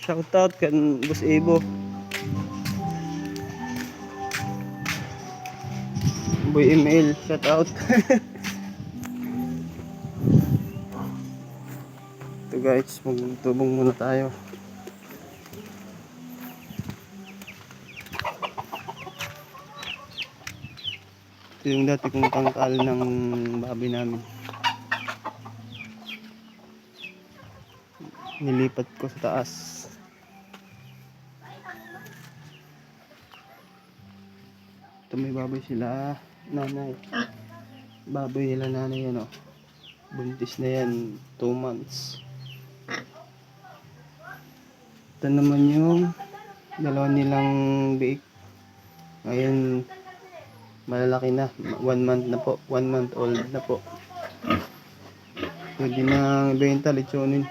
Shoutout kan Boss Ebo. Boy email, shoutout. Ito guys, magtubong muna tayo. Ito yung dati kong tangkal ng baboy namin. Nilipat ko sa taas. Ito may baboy sila, nanay. Baboy nila nanay yan, oh. Buntis na yan, 2 months. Ito naman yung dalawa nilang biik. Ngayon malalaki na, 1 month na po, 1 month old na po. Pwede na ibenta, lechonin.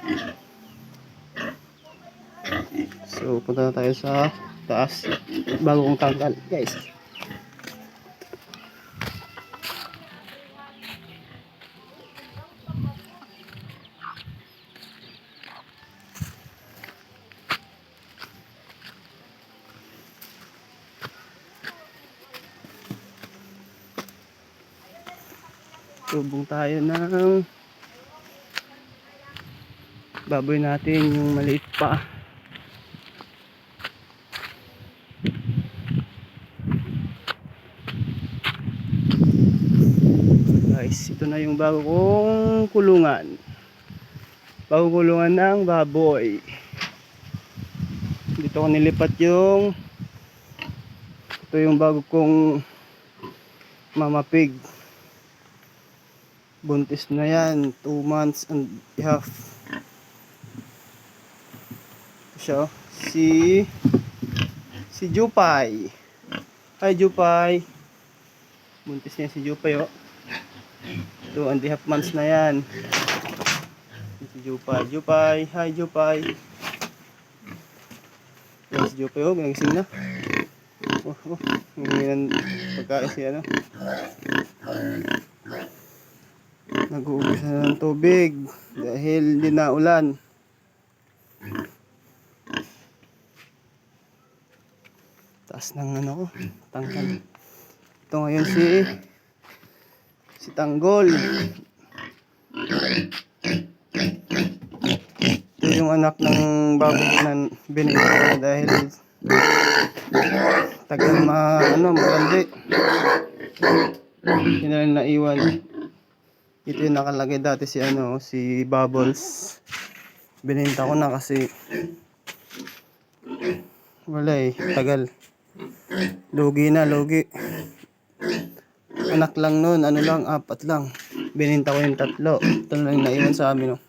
So punta na tayo sa taas bago kong tangkal guys. Tubong tayo ng baboy natin, yung maliit pa. Guys, ito na yung bago kong kulungan. Bagong kulungan ng baboy. Dito ko nilipat yung ito yung bago kong mama pig. Buntis na yan, 2 months and a half. Ito siya, si Jupay. Hi Jupay. Buntis niya si Jupay, oh. 2 and a half months na yan. Si Jupay. Jupay, hi Jupay. Yan si Jupay, oh, nagising na. Ngayon pagkain si ano. Nag-uubos na ng tubig dahil di na ulan. Taas ng ano ko, tangkal. Ito ngayon si Tanggol. Ito yung anak ng baboy na binigay dahil tagal magandi. Hindi na rin naiwan. Ito yung nakalagay dati si Bubbles. Bininta ko na kasi wala tagal. Lugi na, lugi. Anak lang nun, 4 lang. Bininta ko yung 3. Ito lang yung naiwan sa amin, oh.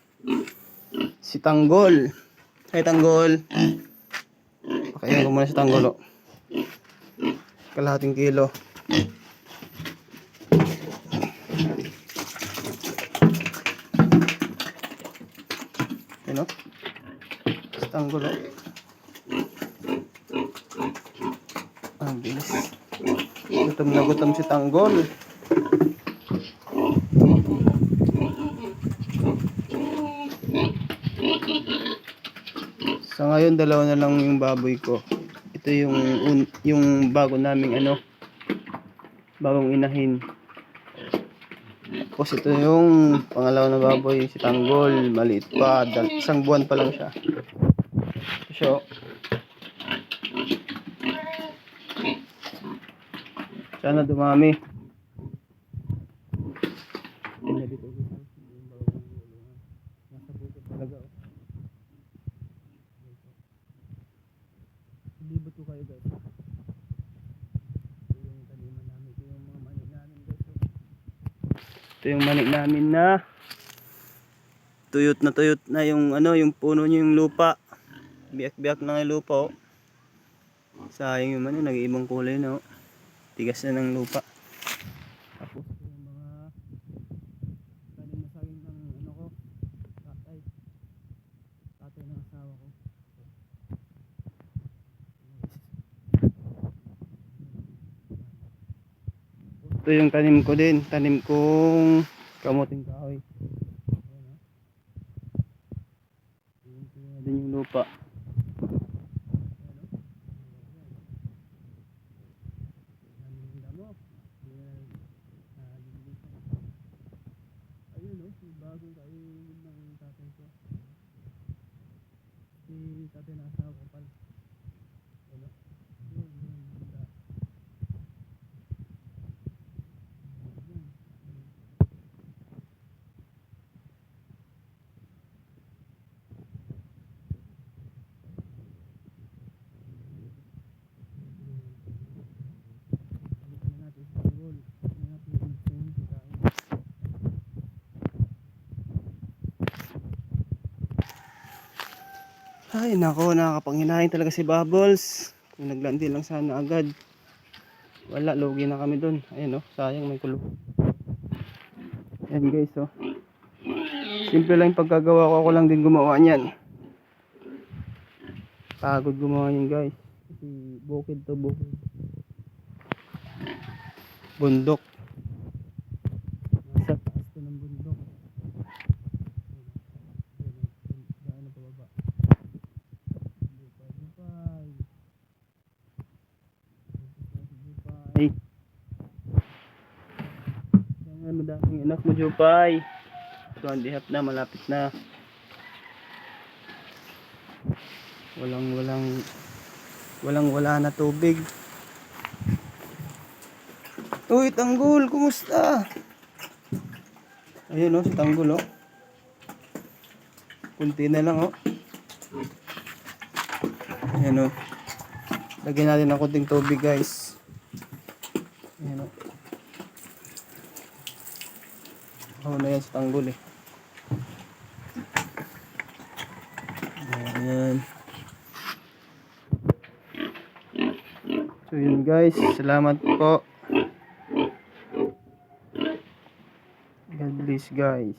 Si Tanggol. Hi Tanggol. Pakainin ko muna si Tanggol, oh. Kalahating kilo. Ano? Si Tanggol, oh. Ang bilis. Gutom na gutom si Tanggol. Sa ngayon 2 na lang yung baboy ko. Ito yung bago naming bagong inahin. Tapos ito yung pangalawa na baboy, si Tanggol, maliit pa, 1 buwan pa lang siya. Ito siya, oh. Sana dumami. Nasa bukid talaga, oh. Libot ko kayo guys. Ito yung taniman namin, ito yung mga manik namin guys, oh. Ito yung manik namin na tuyot na yung yung puno niya, yung lupa. Biyak-biyak na yung lupa, oh. Sayang yung nag-iibang kulay na, oh. Tigas na ng lupa. Tapos ito yung mga tanim na saging ng ko, tatay ng asawa ko. Ito yung tanim ko din. Tanim kong kamuting kahoy. Ayan, din yung lupa. Ayun o, bagong kainin ng tatay ko. Si tatay na asawa ko pala. Ano? Yun, banda. Balikan na natin sa tanggol. Balikan natin yung pagkain. Ay nako, nakakapanghinayang talaga si Bubbles. Kung naglandi lang sana agad. Wala, lugi na kami dun. Ayun oh, sayang may kulog. Ayan guys oh. Simple lang yung pagkagawa ko. Ako lang din gumawa niyan. Pagod gumawa niyan guys. Kasi bukid to, bukid. Bundok. Nasa taas to ng bundok. Daan na pababa. Dupay. Ay. Yan, madaming anak mo, Jupay. So, andihap na, malapit na. Wala na tubig. Uy, tanggol, kumusta? Ayun oh, si tanggol oh. Kunti na lang oh. Ayun oh. Lagyan natin ng kunting tubig guys. Ayun oh. Oh, na yan si tanggol eh. Ayan. So yun guys, salamat po. God bless guys.